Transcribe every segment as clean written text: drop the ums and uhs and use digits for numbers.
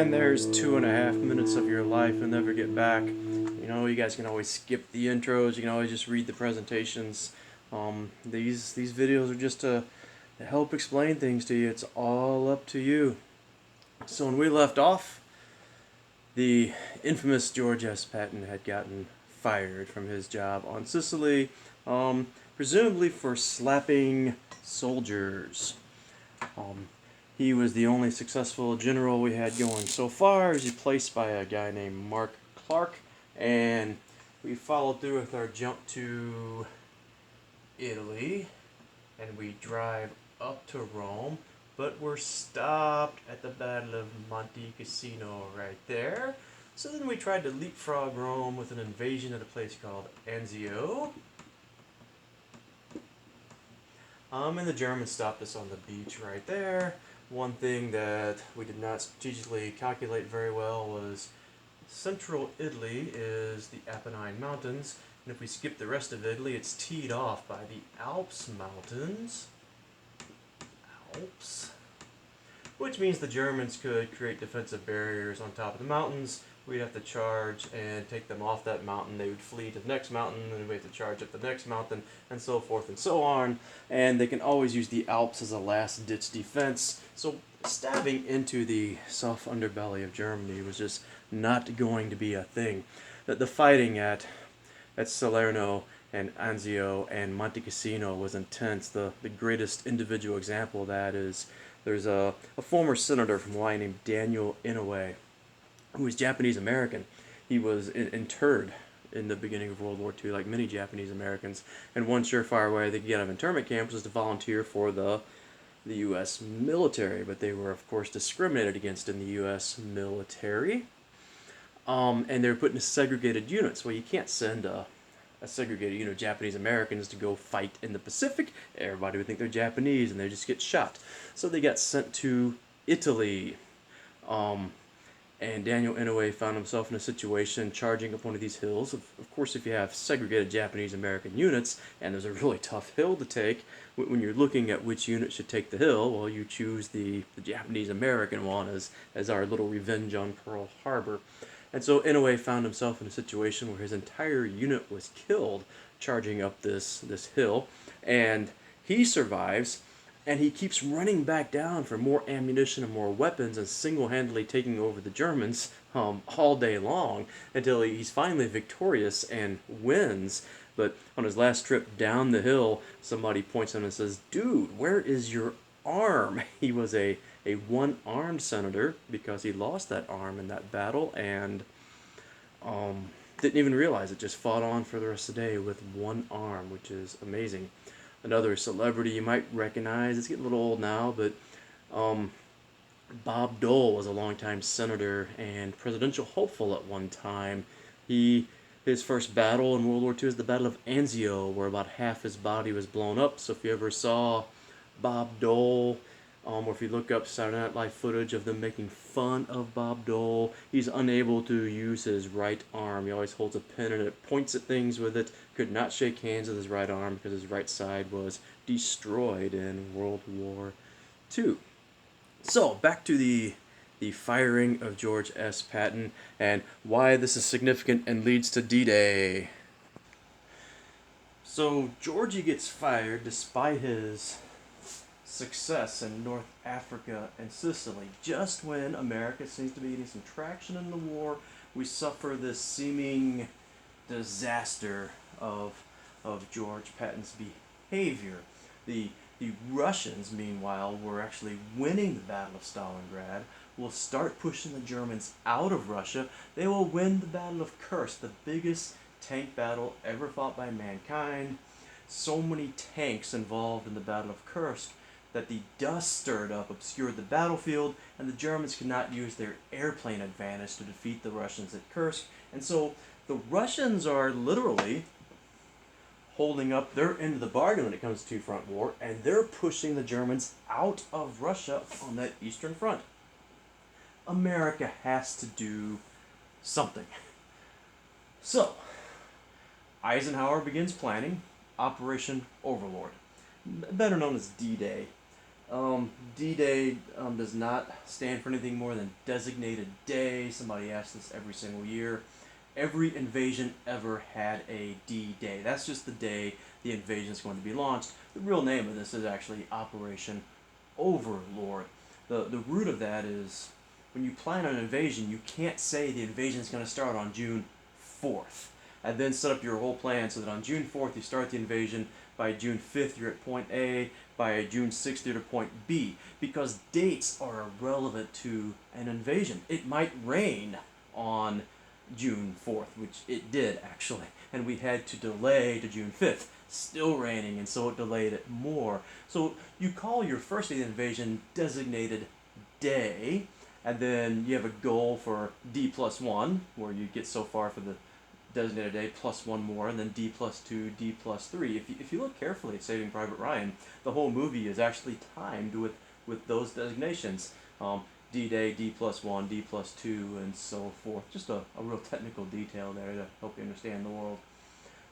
And there's 2.5 minutes of your life you'll never get back. You know, you guys can always skip the intros. You can always just read the presentations. These videos are just to help explain things to you. It's all up to you. So when we left off, the infamous George S. Patton had gotten fired from his job on Sicily, presumably for slapping soldiers. He was the only successful general we had going so far. He was replaced by a guy named Mark Clark, and we followed through with our jump to Italy, and we drive up to Rome, but we're stopped at the Battle of Monte Cassino right there. So then we tried to leapfrog Rome with an invasion at a place called Anzio. And the Germans stopped us on the beach right there. One thing that we did not strategically calculate very well was central Italy is the Apennine Mountains, and if we skip the rest of Italy, it's teed off by the Alps Mountains. Alps. Which means the Germans could create defensive barriers on top of the mountains. We'd have to charge and take them off that mountain. They would flee to the next mountain, and we'd have to charge up the next mountain, and so forth and so on. And they can always use the Alps as a last-ditch defense. So stabbing into the soft underbelly of Germany was just not going to be a thing. The fighting at Salerno and Anzio and Monte Cassino was intense. The greatest individual example of that is there's a former senator from Hawaii named Daniel Inouye, who was Japanese American. He was interred in the beginning of World War II, like many Japanese Americans. And one surefire way they could get out of internment camps was to volunteer for the U.S. military, but they were, of course, discriminated against in the U.S. military. And they were put into segregated units. Well, you can't send a segregated unit of Japanese Americans to go fight in the Pacific. Everybody would think they're Japanese, and they just get shot. So they got sent to Italy. And Daniel Inouye found himself in a situation charging up one of these hills. Of course, if you have segregated Japanese American units, and there's a really tough hill to take, when you're looking at which unit should take the hill, well, you choose the Japanese American one as our little revenge on Pearl Harbor. And so Inouye found himself in a situation where his entire unit was killed charging up this hill, and he survives. And he keeps running back down for more ammunition and more weapons and single-handedly taking over the Germans all day long until he's finally victorious and wins. But on his last trip down the hill, somebody points at him and says, "Dude, where is your arm?" He was a one-armed senator because he lost that arm in that battle and didn't even realize it, just fought on for the rest of the day with one arm, which is amazing. Another celebrity you might recognize, it's getting a little old now, but Bob Dole was a longtime senator and presidential hopeful at one time. His first battle in World War II is the Battle of Anzio, where about half his body was blown up. So if you ever saw Bob Dole, or if you look up Saturday Night Live footage of them making fun of Bob Dole, he's unable to use his right arm. He always holds a pen and it points at things with it. Could not shake hands with his right arm because his right side was destroyed in World War II. So, back to the firing of George S. Patton and why this is significant and leads to D-Day. So, Georgie gets fired despite his success in North Africa and Sicily. Just when America seems to be getting some traction in the war, we suffer this seeming disaster of George Patton's behavior. The Russians, meanwhile, were actually winning the Battle of Stalingrad, will start pushing the Germans out of Russia. They will win the Battle of Kursk, the biggest tank battle ever fought by mankind. So many tanks involved in the Battle of Kursk that the dust stirred up obscured the battlefield, and the Germans could not use their airplane advantage to defeat the Russians at Kursk. And so the Russians are literally holding up their end of the bargain when it comes to two-front war, and they're pushing the Germans out of Russia on that eastern front. America has to do something. So, Eisenhower begins planning Operation Overlord, better known as D-Day. D-Day does not stand for anything more than designated day. Somebody asks this every single year. Every invasion ever had a D-Day. That's just the day the invasion is going to be launched. The real name of this is actually Operation Overlord. The root of that is when you plan an invasion, you can't say the invasion is going to start on June 4th and then set up your whole plan so that on June 4th you start the invasion, by June 5th you're at point A, by June 6th you're at point B, because dates are irrelevant to an invasion. It might rain on June 4th, which it did actually, and we had to delay to June 5th. Still raining, and so it delayed it more. So you call your first day of the invasion designated day, and then you have a goal for D+1, where you get so far for the designated day plus one more, and then D+2, D+3. If you look carefully at Saving Private Ryan, the whole movie is actually timed with those designations. D-Day, D+1, D+2, and so forth. Just a real technical detail there to help you understand the world.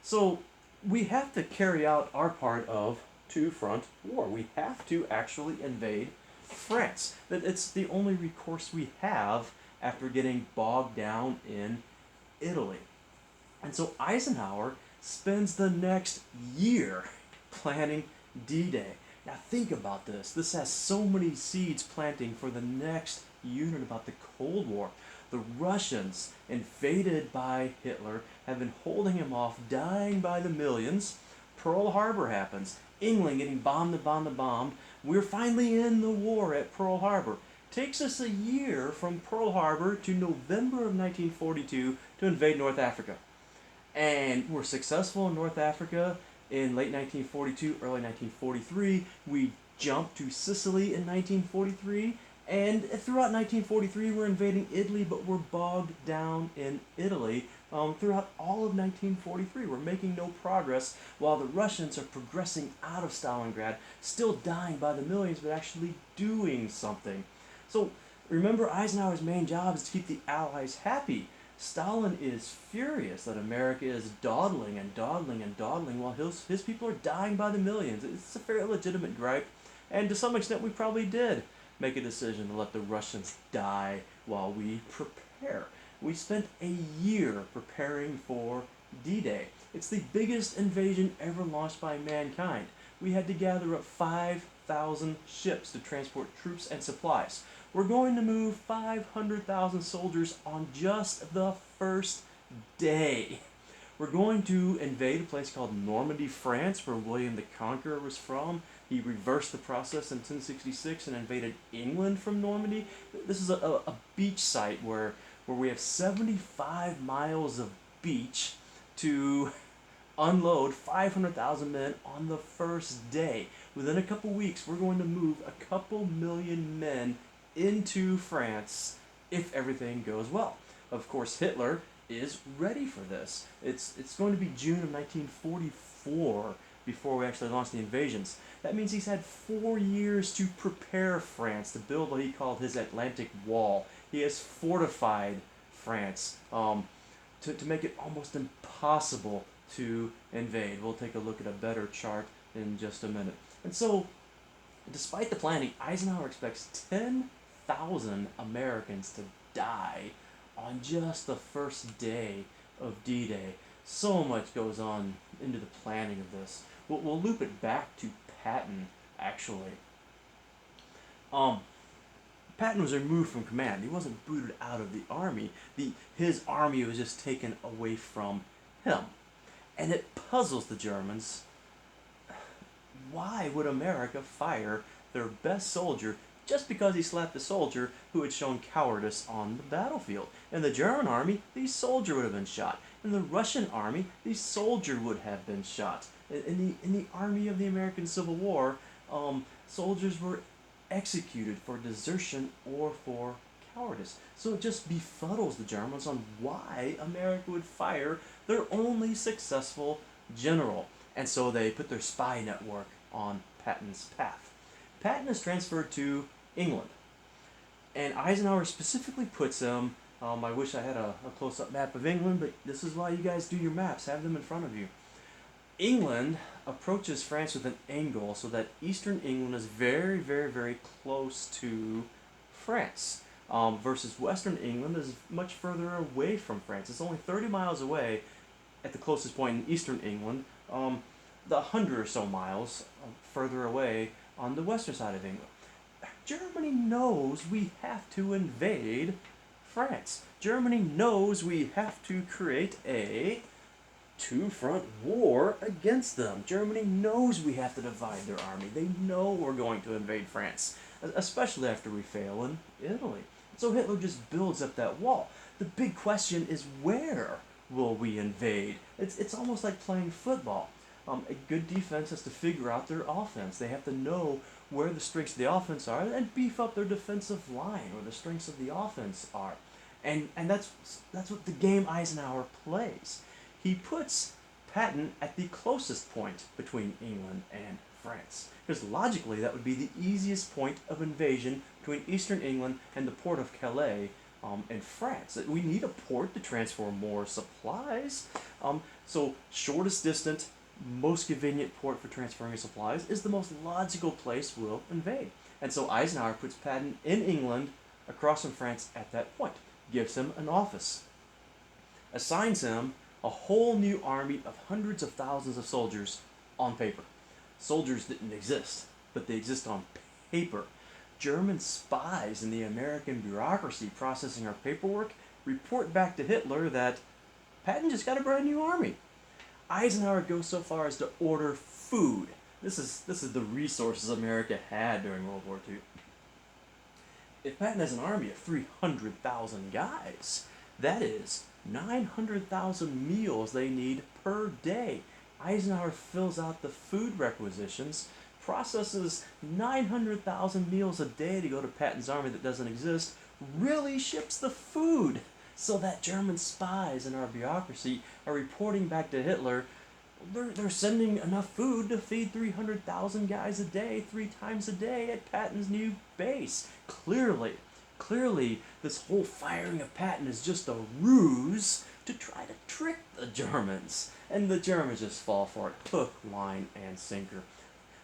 So we have to carry out our part of two-front war. We have to actually invade France. It's the only recourse we have after getting bogged down in Italy. And so Eisenhower spends the next year planning D-Day. Now think about this. This has so many seeds planting for the next unit about the Cold War. The Russians, invaded by Hitler, have been holding him off, dying by the millions. Pearl Harbor happens. England getting bombed and bombed and bombed. We're finally in the war at Pearl Harbor. Takes us a year from Pearl Harbor to November of 1942 to invade North Africa. And we're successful in North Africa in late 1942, early 1943. We jumped to Sicily in 1943. And throughout 1943, we're invading Italy, but we're bogged down in Italy throughout all of 1943. We're making no progress while the Russians are progressing out of Stalingrad, still dying by the millions, but actually doing something. So remember, Eisenhower's main job is to keep the Allies happy. Stalin is furious that America is dawdling and dawdling and dawdling while his people are dying by the millions. It's a fairly legitimate gripe, and to some extent we probably did make a decision to let the Russians die while we prepare. We spent a year preparing for D-Day. It's the biggest invasion ever launched by mankind. We had to gather up 5,000 ships to transport troops and supplies. We're going to move 500,000 soldiers on just the first day. We're going to invade a place called Normandy, France, where William the Conqueror was from. He reversed the process in 1066 and invaded England from Normandy. This is a beach site where we have 75 miles of beach to unload 500,000 men on the first day. Within a couple weeks, we're going to move a couple million men into France if everything goes well. Of course, Hitler is ready for this. It's going to be June of 1944 before we actually launch the invasions. That means he's had 4 years to prepare France, to build what he called his Atlantic Wall. He has fortified France to make it almost impossible to invade. We'll take a look at a better chart in just a minute. And so, despite the planning, Eisenhower expects 10,000 Americans to die on just the first day of D-Day. So much goes on into the planning of this. We'll loop it back to Patton, actually. Patton was removed from command. He wasn't booted out of the army. His army was just taken away from him. And it puzzles the Germans. Why would America fire their best soldier just because he slapped a soldier who had shown cowardice on the battlefield? In the German army, the soldier would have been shot. In the Russian army, the soldier would have been shot. In the army of the American Civil War, soldiers were executed for desertion or for cowardice. So it just befuddles the Germans on why America would fire their only successful general. And so they put their spy network on Patton's path. Patton is transferred to England. And Eisenhower specifically puts him, I wish I had a close-up map of England, but this is why you guys do your maps. Have them in front of you. England approaches France with an angle so that eastern England is very, very, very close to France. Versus western England is much further away from France. It's only 30 miles away at the closest point in eastern England, the 100 or so miles further away on the western side of England. Germany knows we have to invade France. Germany knows we have to create a two-front war against them. Germany knows we have to divide their army. They know we're going to invade France, especially after we fail in Italy. So Hitler just builds up that wall. The big question is, where will we invade? It's almost like playing football. A good defense has to figure out their offense. They have to know where the strengths of the offense are and beef up their defensive line where the strengths of the offense are. And that's what the game Eisenhower plays. He puts Patton at the closest point between England and France. Because logically, that would be the easiest point of invasion between eastern England and the port of Calais in France. We need a port to transport more supplies. So shortest distant, most convenient port for transferring supplies is the most logical place we'll invade. And so Eisenhower puts Patton in England across from France at that point, gives him an office, assigns him a whole new army of hundreds of thousands of soldiers on paper. Soldiers didn't exist, but they exist on paper. German spies in the American bureaucracy processing our paperwork report back to Hitler that Patton just got a brand new army. Eisenhower goes so far as to order food. This is the resources America had during World War II. If Patton has an army of 300,000 guys, that is 900,000 meals they need per day. Eisenhower fills out the food requisitions, processes 900,000 meals a day to go to Patton's army that doesn't exist, really ships the food so that German spies in our bureaucracy are reporting back to Hitler they're sending enough food to feed 300,000 guys a day, 3 times a day at Patton's new base. Clearly, this whole firing of Patton is just a ruse to try to trick the Germans. And the Germans just fall for it, hook, line, and sinker.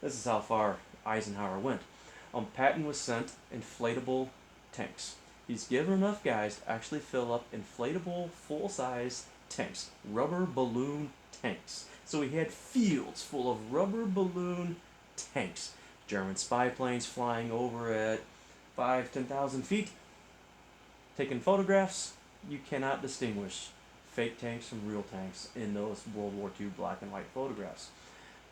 This is how far Eisenhower went. Patton was sent inflatable tanks. He's given enough guys to actually fill up inflatable, full-size tanks, rubber balloon tanks. So he had fields full of rubber balloon tanks. German spy planes flying over at 10,000 feet, taking photographs. You cannot distinguish fake tanks from real tanks in those World War II black and white photographs.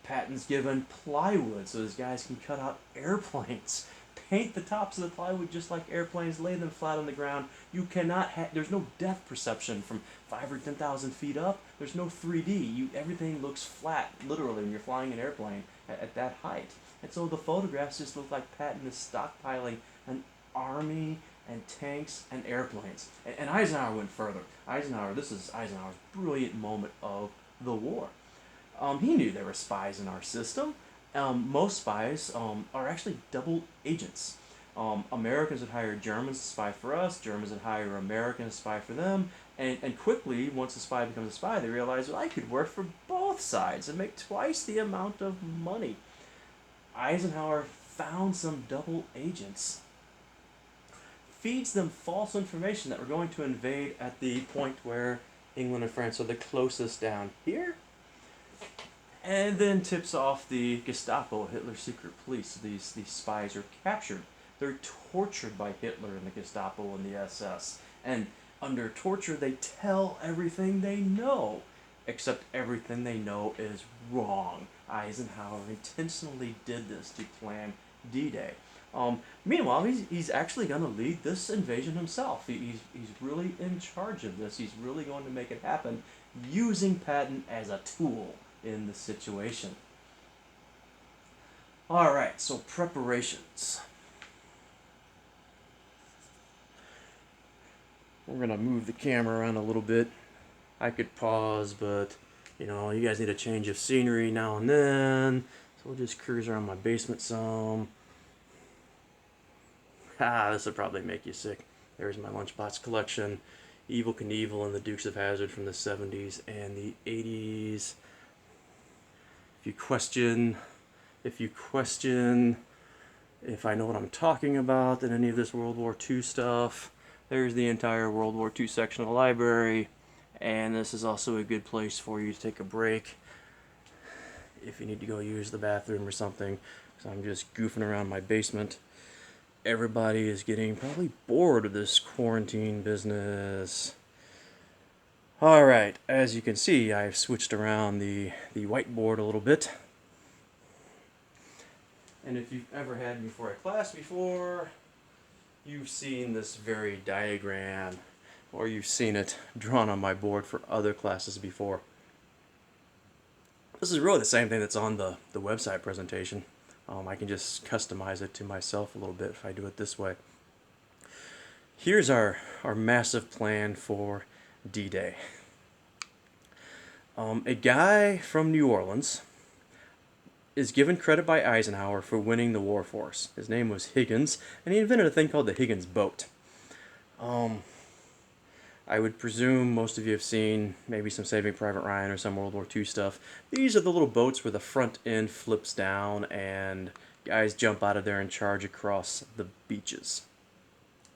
Patton's given plywood so his guys can cut out airplanes. Paint the tops of the plywood just like airplanes, lay them flat on the ground. You cannot there's no depth perception from 5 or 10,000 feet up. There's no 3D. Everything looks flat, literally, when you're flying an airplane at that height. And so the photographs just look like Patton is stockpiling an army and tanks and airplanes. And Eisenhower went further. This is Eisenhower's brilliant moment of the war. He knew there were spies in our system. Most spies are actually double agents. Americans would hire Germans to spy for us, Germans would hire Americans to spy for them, and quickly, once a spy becomes a spy, they realize, well, I could work for both sides and make twice the amount of money. Eisenhower found some double agents, feeds them false information that we're going to invade at the point where England and France are the closest down here, and then tips off the Gestapo, Hitler's secret police. These spies are captured. They're tortured by Hitler and the Gestapo and the SS. And under torture, they tell everything they know, except everything they know is wrong. Eisenhower intentionally did this to plan D-Day. Meanwhile, he's actually going to lead this invasion himself. He's really in charge of this. He's really going to make it happen using Patton as a tool in the situation. Alright, so preparations. We're going to move the camera around a little bit. I could pause, but you guys need a change of scenery now and then. So we'll just cruise around my basement some. This will probably make you sick. There's my lunchbox collection. Evel Knievel and the Dukes of Hazzard from the 70s and the 80s. you question if I know what I'm talking about in any of this World War II stuff, there's the entire World War II section of the library, and this is also a good place for you to take a break if you need to go use the bathroom or something, because I'm just goofing around my basement. Everybody is getting probably bored of this quarantine business. Alright, as you can see, I've switched around the whiteboard a little bit. And if you've ever had me for a class before, you've seen this very diagram, or you've seen it drawn on my board for other classes before. This is really the same thing that's on the website presentation. I can just customize it to myself a little bit if I do it this way. Here's our massive plan for D-Day. A guy from New Orleans is given credit by Eisenhower for winning the war for us. His name was Higgins, and he invented a thing called the Higgins boat. I would presume most of you have seen maybe some Saving Private Ryan or some World War II stuff. These are the little boats where the front end flips down and guys jump out of there and charge across the beaches.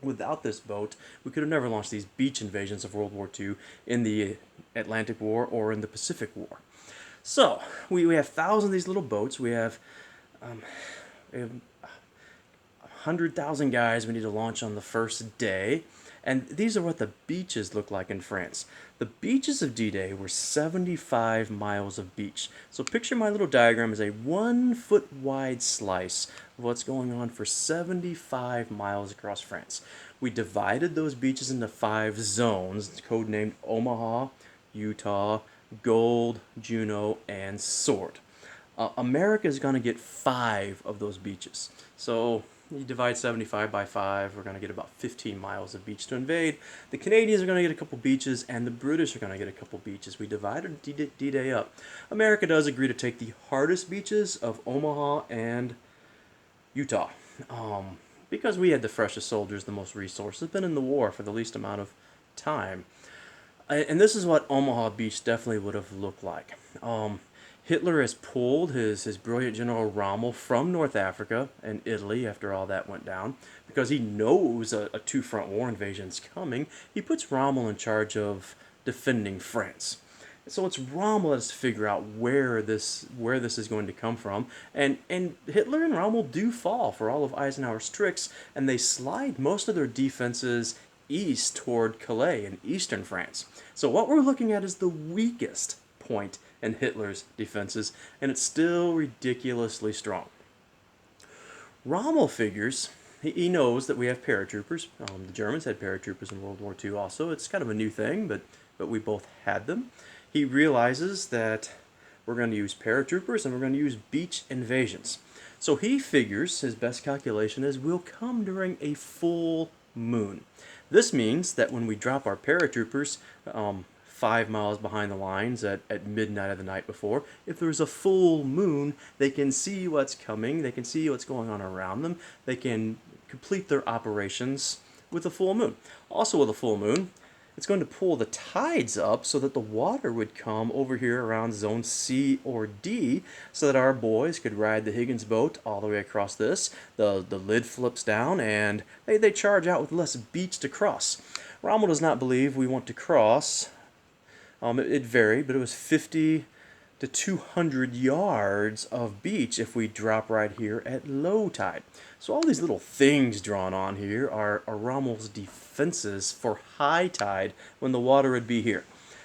Without this boat, we could have never launched these beach invasions of World War II in the Atlantic War or in the Pacific War. So, we have thousands of these little boats. We have 100,000 guys we need to launch on the first day. And these are what the beaches look like in France. The beaches of D-Day were 75 miles of beach. So picture my little diagram as a 1 foot wide slice of what's going on for 75 miles across France. We divided those beaches into 5 zones, codenamed Omaha, Utah, Gold, Juneau, and Sword. America is going to get 5 of those beaches. So you divide 75 by 5, we're going to get about 15 miles of beach to invade. The Canadians are going to get a couple beaches, and the British are going to get a couple beaches. We divided D-Day up. America does agree to take the hardest beaches of Omaha and Utah, because we had the freshest soldiers, the most resources, been in the war for the least amount of time. And this is what Omaha Beach definitely would have looked like. Hitler has pulled his brilliant General Rommel from North Africa and Italy after all that went down. Because he knows a two-front war invasion is coming, he puts Rommel in charge of defending France. So it's Rommel that has to figure out where this is going to come from. And Hitler and Rommel do fall for all of Eisenhower's tricks, and they slide most of their defenses east toward Calais in eastern France. So what we're looking at is the weakest point in Hitler's defenses, and it's still ridiculously strong. Rommel figures, he knows that we have paratroopers. The Germans had paratroopers in World War II also. It's kind of a new thing, but we both had them. He realizes that we're going to use paratroopers and we're going to use beach invasions. So he figures, his best calculation is, we'll come during a full moon. This means that when we drop our paratroopers 5 miles behind the lines at midnight of the night before, if there's a full moon, they can see what's coming, they can see what's going on around them, they can complete their operations with a full moon. Also with a full moon, it's going to pull the tides up so that the water would come over here around zone C or D so that our boys could ride the Higgins boat all the way across this. The lid flips down and they charge out with less beach to cross. Rommel does not believe we want to cross. It varied, but it was 50 to 200 yards of beach if we drop right here at low tide. So all these little things drawn on here are Rommel's defenses for high tide when the water would be here.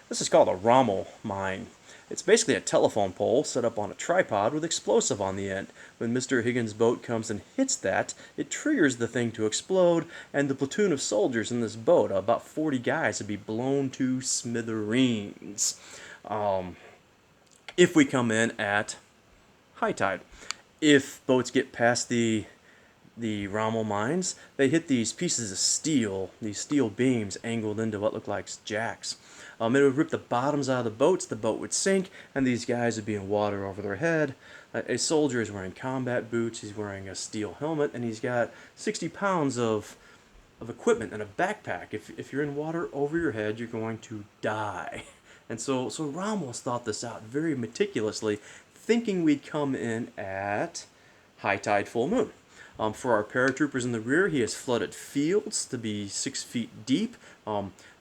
This is called a Rommel mine. It's basically a telephone pole set up on a tripod with explosive on the end. When Mr. Higgins' boat comes and hits that, it triggers the thing to explode, and the platoon of soldiers in this boat, about 40 guys, would be blown to smithereens. If we come in at high tide. If boats get past the Rommel mines, they hit these pieces of steel, these steel beams angled into what look like jacks. It would rip the bottoms out of the boat would sink, and these guys would be in water over their head. A soldier is wearing combat boots, he's wearing a steel helmet, and he's got 60 pounds of equipment in a backpack. If you're in water over your head, you're going to die. And so Rommel's thought this out very meticulously, thinking we'd come in at high tide, full moon. For our paratroopers in the rear, he has flooded fields to be 6 feet deep.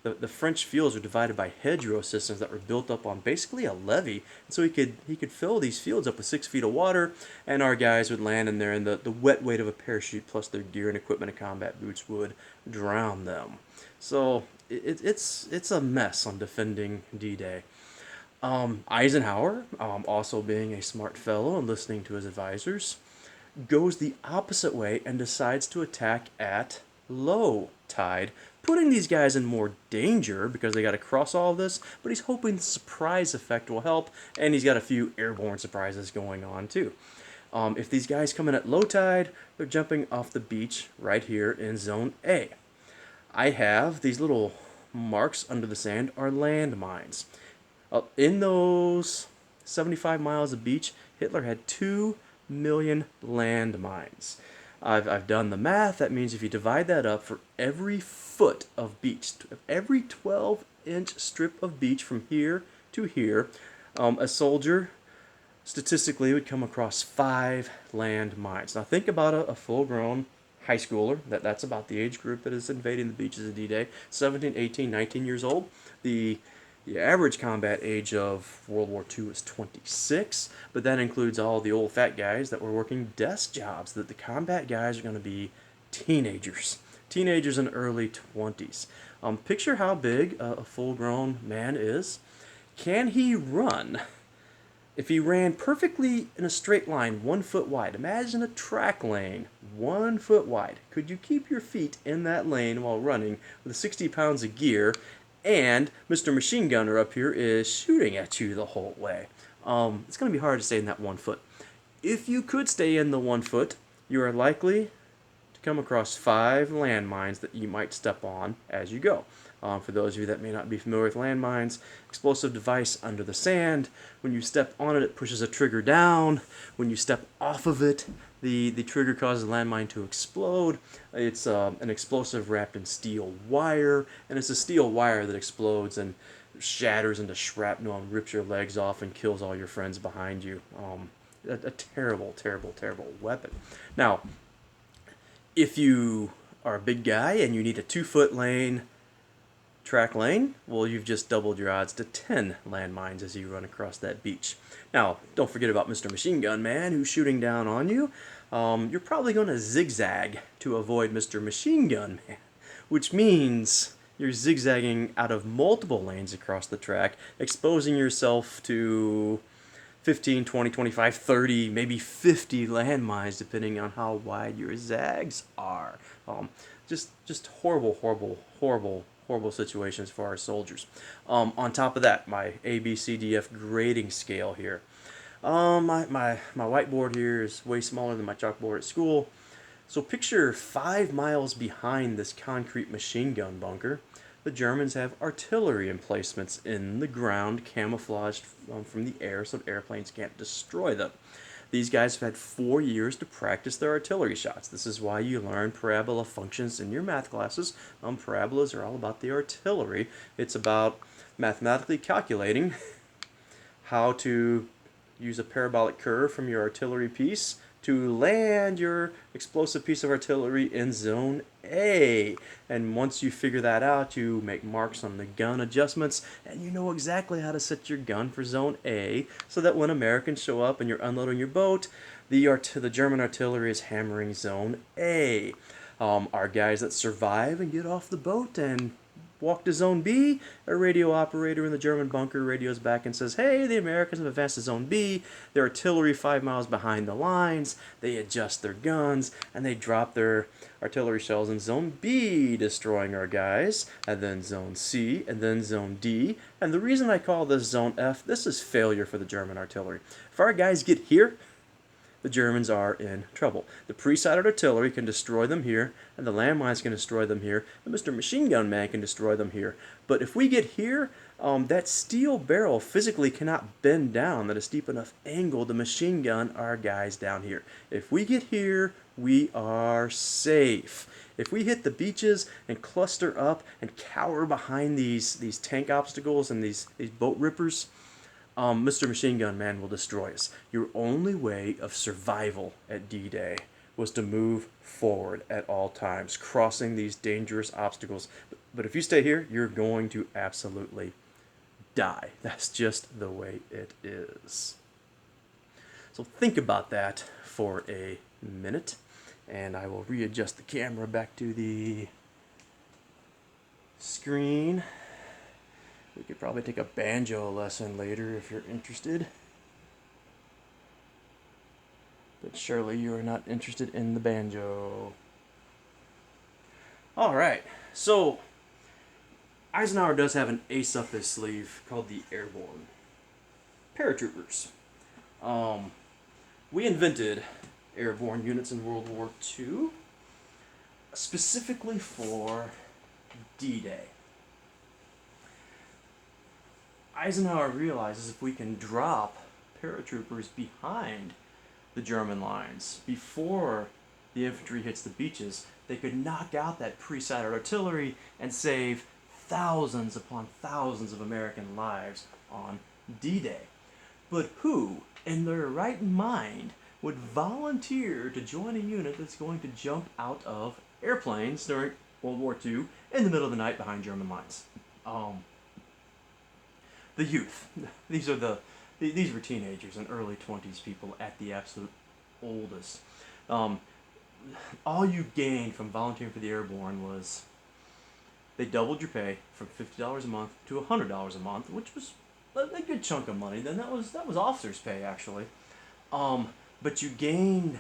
The French fields are divided by hedgerow systems that were built up on basically a levee, and so he could fill these fields up with 6 feet of water, and our guys would land in there, and the wet weight of a parachute plus their gear and equipment and combat boots would drown them. So it's a mess on defending D-Day. Eisenhower, also being a smart fellow and listening to his advisors, goes the opposite way and decides to attack at low tide, putting these guys in more danger because they got to cross all of this, but he's hoping the surprise effect will help, and he's got a few airborne surprises going on too. If these guys come in at low tide, they're jumping off the beach right here in Zone A. I have these little marks under the sand are landmines. In those 75 miles of beach, Hitler had 2 million landmines. I've done the math. That means if you divide that up for every foot of beach, every 12-inch strip of beach from here to here, a soldier statistically would come across 5 landmines. Now think about a full-grown high schooler. That's about the age group that is invading the beaches of D-Day. 17, 18, 19 years old. The average combat age of World War II is 26, but that includes all the old fat guys that were working desk jobs. That the combat guys are going to be teenagers in early 20s. Picture how big a full-grown man is. Can he run? If he ran perfectly in a straight line, 1 foot wide, imagine a track lane, 1 foot wide. Could you keep your feet in that lane while running with 60 pounds of gear? And Mr. Machine Gunner up here is shooting at you the whole way. It's going to be hard to stay in that 1 foot. If you could stay in the 1 foot, you are likely to come across 5 landmines that you might step on as you go. For those of you that may not be familiar with landmines, explosive device under the sand. When you step on it, it pushes a trigger down. When you step off of it, the trigger causes the landmine to explode. It's an explosive wrapped in steel wire, and it's a steel wire that explodes and shatters into shrapnel and rips your legs off and kills all your friends behind you. A terrible, terrible, terrible weapon. Now, if you are a big guy and you need a 2-foot lane, track lane, well, you've just doubled your odds to 10 landmines as you run across that beach. Now, don't forget about Mr. Machine Gun Man who's shooting down on you. You're probably going to zigzag to avoid Mr. Machine Gun Man, which means you're zigzagging out of multiple lanes across the track, exposing yourself to 15, 20, 25, 30, maybe 50 landmines, depending on how wide your zags are. Just horrible, horrible, horrible, horrible situations for our soldiers. On top of that, my ABCDF grading scale here. My whiteboard here is way smaller than my chalkboard at school. So picture 5 miles behind this concrete machine gun bunker. The Germans have artillery emplacements in the ground, camouflaged from the air so airplanes can't destroy them. These guys have had 4 years to practice their artillery shots. This is why you learn parabola functions in your math classes. Parabolas are all about the artillery. It's about mathematically calculating how to use a parabolic curve from your artillery piece to land your explosive piece of artillery in Zone A. And once you figure that out, you make marks on the gun adjustments, and you know exactly how to set your gun for Zone A, so that when Americans show up and you're unloading your boat, the German artillery is hammering Zone A. Our guys that survive and get off the boat and walk to Zone B, a radio operator in the German bunker radios back and says, hey, the Americans have advanced to Zone B, their artillery 5 miles behind the lines, they adjust their guns, and they drop their artillery shells in Zone B, destroying our guys, and then Zone C, and then Zone D, and the reason I call this Zone F, this is failure for the German artillery. If our guys get here, the Germans are in trouble. The pre-sighted artillery can destroy them here, and the landmines can destroy them here, and Mr. Machine Gun Man can destroy them here. But if we get here, that steel barrel physically cannot bend down at a steep enough angle to machine gun our guys down here. If we get here, we are safe. If we hit the beaches and cluster up and cower behind these tank obstacles and these boat rippers, Mr. Machine Gun Man will destroy us. Your only way of survival at D-Day was to move forward at all times, crossing these dangerous obstacles. But if you stay here, you're going to absolutely die. That's just the way it is. So think about that for a minute, and I will readjust the camera back to the screen. We could probably take a banjo lesson later if you're interested. But surely you are not interested in the banjo. Alright, so Eisenhower does have an ace up his sleeve called the Airborne Paratroopers. We invented airborne units in World War II specifically for D-Day. Eisenhower realizes if we can drop paratroopers behind the German lines before the infantry hits the beaches, they could knock out that pre-sighted artillery and save thousands upon thousands of American lives on D-Day. But who, in their right mind, would volunteer to join a unit that's going to jump out of airplanes during World War II in the middle of the night behind German lines? The youth. These were teenagers and early 20s people at the absolute oldest. All you gained from volunteering for the Airborne was they doubled your pay from $50 a month to $100 a month, which was a good chunk of money. Then that was officers' pay actually. But you gained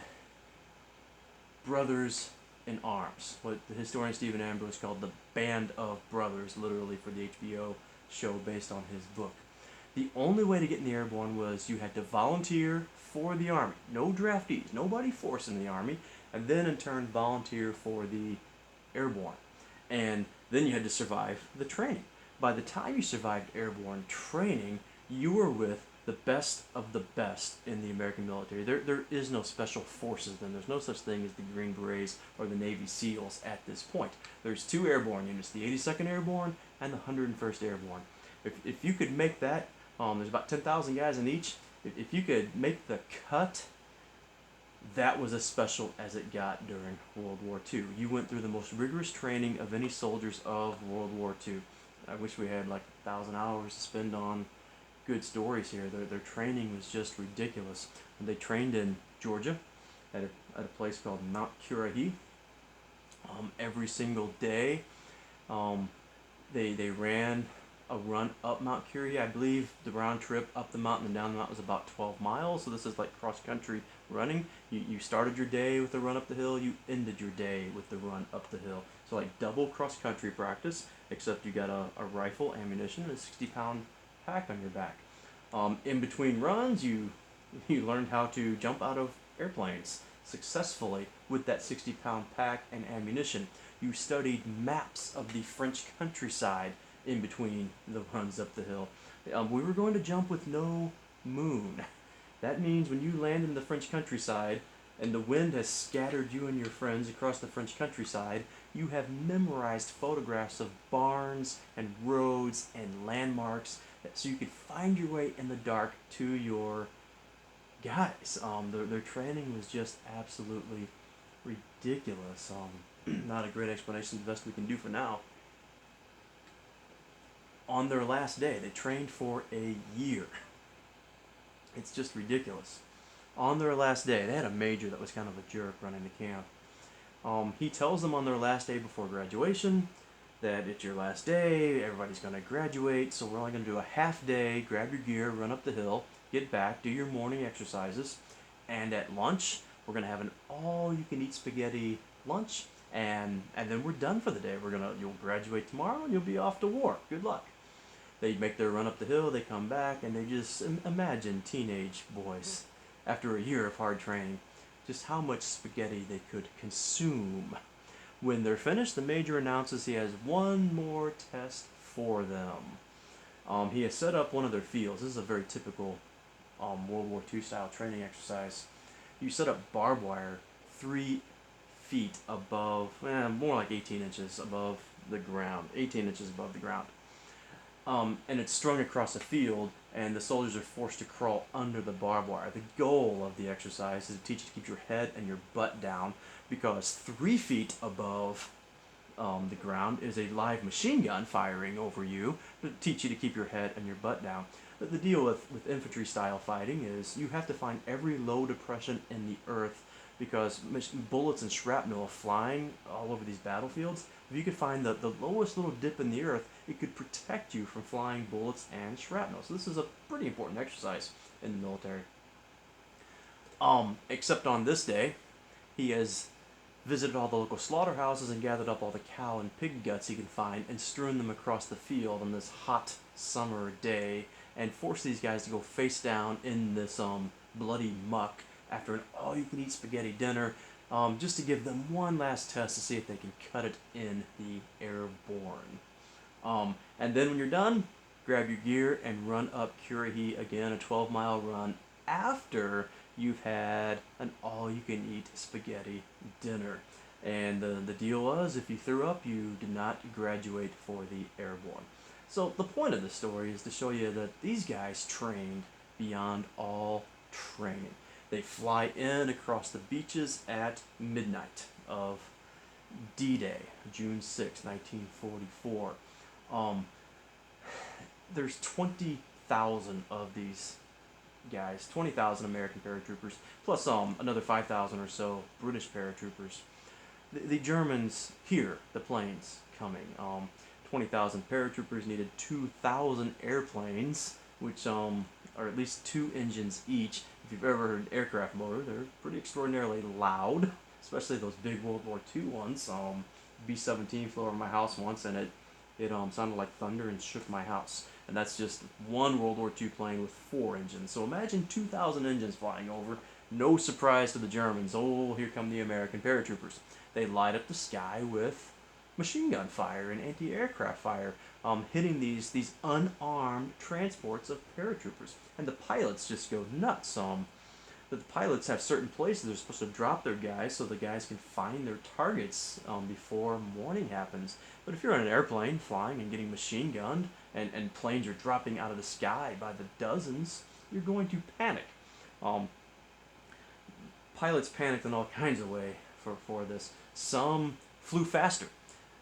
brothers in arms, what the historian Stephen Ambrose called the Band of Brothers, literally for the HBO show based on his book. The only way to get in the Airborne was you had to volunteer for the Army. No draftees, nobody forced in the Army, and then in turn volunteer for the Airborne. And then you had to survive the training. By the time you survived Airborne training, you were with the best of the best in the American military. There is no special forces then. There's no such thing as the Green Berets or the Navy SEALs at this point. There's two airborne units, the 82nd Airborne and the 101st Airborne. If you could make that, there's about 10,000 guys in each. If you could make the cut, that was as special as it got during World War II. You went through the most rigorous training of any soldiers of World War II. I wish we had like 1,000 hours to spend on good stories here. Their training was just ridiculous. And they trained in Georgia at a place called Mount Currahee. Every single day, they ran a run up Mount Currahee. I believe the round trip up the mountain and down the mountain was about 12 miles. So this is like cross-country running. You started your day with the run up the hill. You ended your day with the run up the hill. So like double cross-country practice, except you got a rifle, ammunition, and a 60-pound pack on your back. In between runs, you learned how to jump out of airplanes successfully with that 60-pound pack and ammunition. You studied maps of the French countryside in between the runs up the hill. We were going to jump with no moon. That means when you land in the French countryside and the wind has scattered you and your friends across the French countryside, you have memorized photographs of barns and roads and landmarks so you could find your way in the dark to your guys. Their training was just absolutely ridiculous. Not a great explanation, the best we can do for now. On their last day, they trained for a year. It's just ridiculous. On their last day, they had a major that was kind of a jerk running the camp. He tells them on their last day before graduation that it's your last day, everybody's going to graduate, so we're only going to do a half day, grab your gear, run up the hill, get back, do your morning exercises, and at lunch, we're going to have an all-you-can-eat spaghetti lunch, and then we're done for the day. You'll graduate tomorrow, and you'll be off to war. Good luck. They make their run up the hill, they come back, and they just imagine teenage boys, after a year of hard training, just how much spaghetti they could consume. When they're finished, the major announces he has one more test for them. He has set up one of their fields. This is a very typical World War II style training exercise. You set up barbed wire 3 feet above, more like 18 inches above the ground, 18 inches above the ground. And it's strung across a field, and the soldiers are forced to crawl under the barbed wire. The goal of the exercise is to teach you to keep your head and your butt down, because 3 feet above the ground is a live machine gun firing over you to teach you to keep your head and your butt down. But the deal with infantry style fighting is you have to find every low depression in the earth, because bullets and shrapnel are flying all over these battlefields. If you could find the lowest little dip in the earth, it could protect you from flying bullets and shrapnel. So this is a pretty important exercise in the military. Except on this day, he has visited all the local slaughterhouses and gathered up all the cow and pig guts he can find and strewn them across the field on this hot summer day, and forced these guys to go face down in this bloody muck after an all-you-can-eat spaghetti dinner, just to give them one last test to see if they can cut it in the airborne. And then when you're done, grab your gear and run up Currahee again, a 12-mile run, after you've had an all-you-can-eat spaghetti dinner. And the deal was, if you threw up, you did not graduate for the airborne. So the point of the story is to show you that these guys trained beyond all training. They fly in across the beaches at midnight of D-Day, June 6, 1944. There's 20,000 of these guys, 20,000 American paratroopers, plus another 5,000 or so British paratroopers. The Germans hear the planes coming. 20,000 paratroopers needed 2,000 airplanes, which are at least 2 engines each. If you've ever heard an aircraft motor, they're pretty extraordinarily loud, especially those big World War II ones. B-17 flew over my house once, and it sounded like thunder and shook my house. And that's just one World War II plane with 4 engines. So imagine 2,000 engines flying over. No surprise to the Germans. Oh, here come the American paratroopers. They light up the sky with machine gun fire and anti-aircraft fire, hitting these unarmed transports of paratroopers. And the pilots just go nuts. The pilots have certain places they're supposed to drop their guys so the guys can find their targets before morning happens. But if you're on an airplane flying and getting machine gunned, and planes are dropping out of the sky by the dozens, you're going to panic. Pilots panicked in all kinds of ways for this. Some flew faster.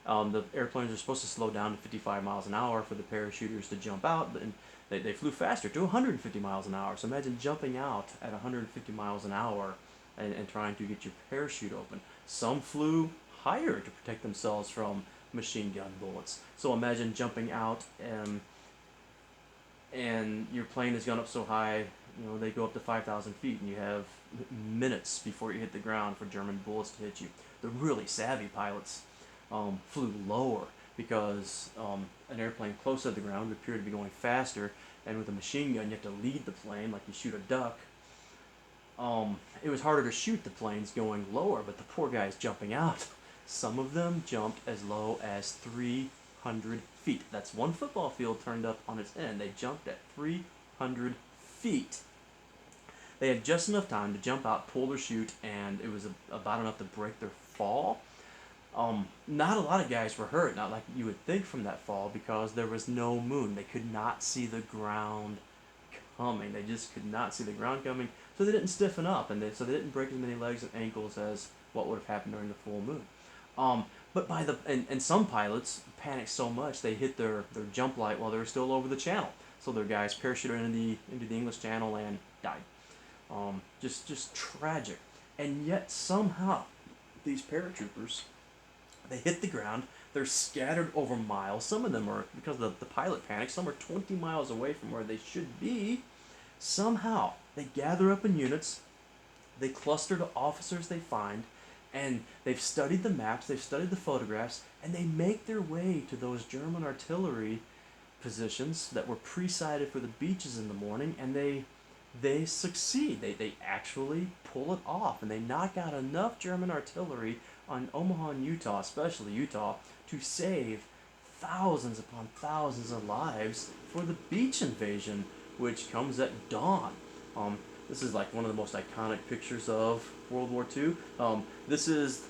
The airplanes are supposed to slow down to 55 miles an hour for the parachuters to jump out, and they flew faster to 150 miles an hour. So imagine jumping out at 150 miles an hour and trying to get your parachute open. Some flew higher to protect themselves from machine gun bullets. So imagine jumping out and your plane has gone up so high, they go up to 5,000 feet, and you have minutes before you hit the ground for German bullets to hit you. The really savvy pilots flew lower, because an airplane close to the ground would appear to be going faster, and with a machine gun you have to lead the plane like you shoot a duck. It was harder to shoot the planes going lower, but the poor guys jumping out, some of them jumped as low as 300 feet. That's one football field turned up on its end. They jumped at 300 feet. They had just enough time to jump out, pull their chute, and it was about enough to break their fall. Not a lot of guys were hurt, not like you would think from that fall, because there was no moon. They could not see the ground coming. They just could not see the ground coming, so they didn't stiffen up, and so they didn't break as many legs and ankles as what would have happened during the full moon. But and some pilots panicked so much they hit their jump light while they were still over the channel. So their guys parachuted into the English Channel and died. Just tragic. And yet somehow these paratroopers, they hit the ground. They're scattered over miles. Some of them are, because of the pilot panic, some are 20 miles away from where they should be. Somehow they gather up in units. They cluster to officers they find. And they've studied the maps, they've studied the photographs, and they make their way to those German artillery positions that were pre-sighted for the beaches in the morning, and they succeed. They actually pull it off, and they knock out enough German artillery on Omaha and Utah, especially Utah, to save thousands upon thousands of lives for the beach invasion, which comes at dawn. This is like one of the most iconic pictures of World War II. This is,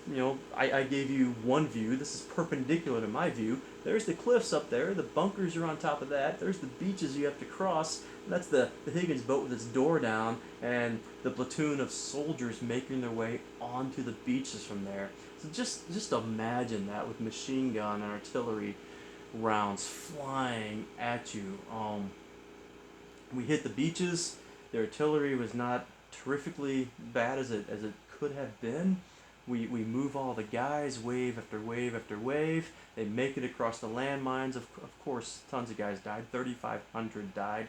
I gave you one view. This is perpendicular to my view. There's the cliffs up there. The bunkers are on top of that. There's the beaches you have to cross. That's the Higgins boat with its door down, and the platoon of soldiers making their way onto the beaches from there. So just imagine that with machine gun and artillery rounds flying at you. We hit the beaches. The artillery was not terrifically bad as it could have been. We move all the guys, wave after wave after wave. They make it across the landmines. Of course, tons of guys died. 3,500 died.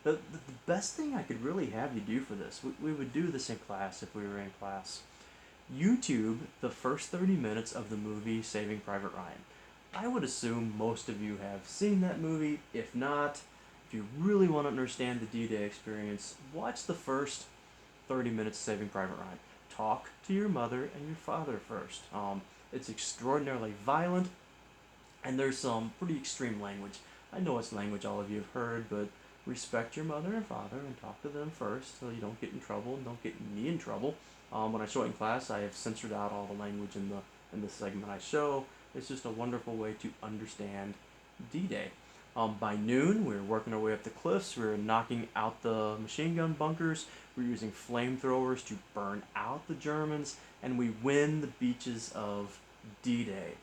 The best thing I could really have you do for this, we would do this in class if we were in class. YouTube the first 30 minutes of the movie Saving Private Ryan. I would assume most of you have seen that movie. If not, if you really want to understand the D-Day experience, watch the first 30 minutes of Saving Private Ryan. Talk to your mother and your father first. It's extraordinarily violent, and there's some pretty extreme language. I know it's language all of you have heard, but respect your mother and father and talk to them first so you don't get in trouble and don't get me in trouble. When I show it in class, I have censored out all the language in the segment I show. It's just a wonderful way to understand D-Day. By noon, we were working our way up the cliffs. We were knocking out the machine gun bunkers. We were using flamethrowers to burn out the Germans, and we win the beaches of D-Day.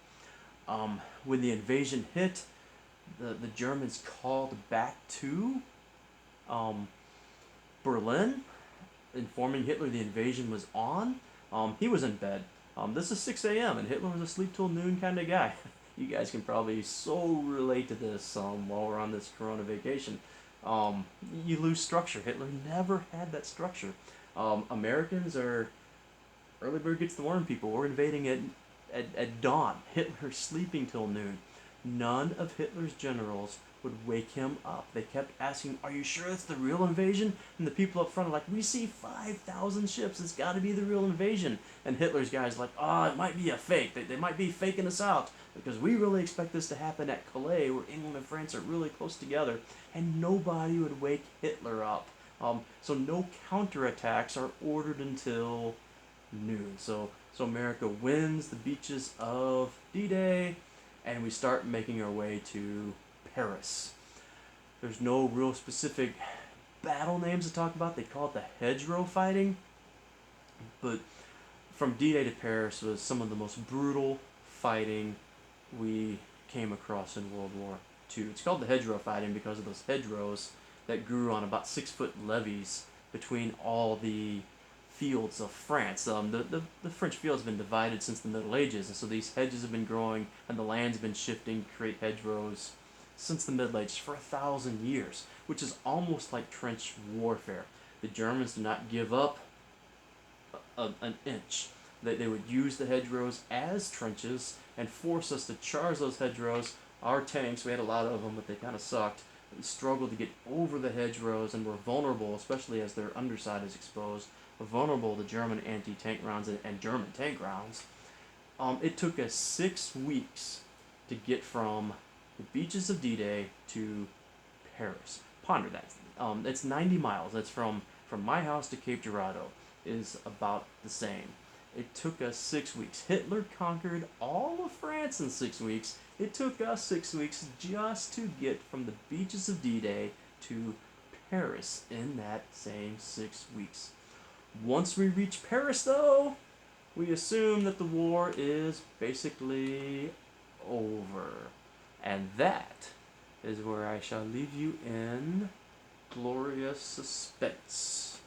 When the invasion hit, the Germans called back to Berlin, informing Hitler the invasion was on. He was in bed. This is 6 a.m. and Hitler was a sleep till noon kind of guy. You guys can probably so relate to this while we're on this Corona vacation. You lose structure. Hitler never had that structure. Americans are early bird gets the worm people. We're invading at dawn. Hitler's sleeping till noon. None of Hitler's generals would wake him up. They kept asking, "Are you sure it's the real invasion?" And the people up front are like, "We see 5,000 ships. It's got to be the real invasion." And Hitler's guys are like, "Oh, it might be a fake. They might be faking us out because we really expect this to happen at Calais, where England and France are really close together." And nobody would wake Hitler up. So no counterattacks are ordered until noon. So America wins the beaches of D-Day, and we start making our way to Paris. There's no real specific battle names to talk about. They call it the hedgerow fighting. But from D-Day to Paris was some of the most brutal fighting we came across in World War II. It's called the hedgerow fighting because of those hedgerows that grew on about 6-foot levees between all the fields of France. The French fields have been divided since the Middle Ages, and so these hedges have been growing and the land's been shifting to create hedgerows since the Middle Ages for 1,000 years, which is almost like trench warfare. The Germans did not give up an inch. They would use the hedgerows as trenches and force us to charge those hedgerows. Our tanks, we had a lot of them, but they kind of sucked. We struggled to get over the hedgerows and were vulnerable, especially as their underside is exposed, were vulnerable to German anti-tank rounds and German tank rounds. It took us 6 weeks to get from the beaches of D-Day to Paris. Ponder that. It's 90 miles. That's from my house to Cape Girardeau is about the same. It took us 6 weeks. Hitler conquered all of France in 6 weeks. It took us 6 weeks just to get from the beaches of D-Day to Paris in that same 6 weeks. Once we reach Paris, though, we assume that the war is basically over. And that is where I shall leave you in glorious suspense.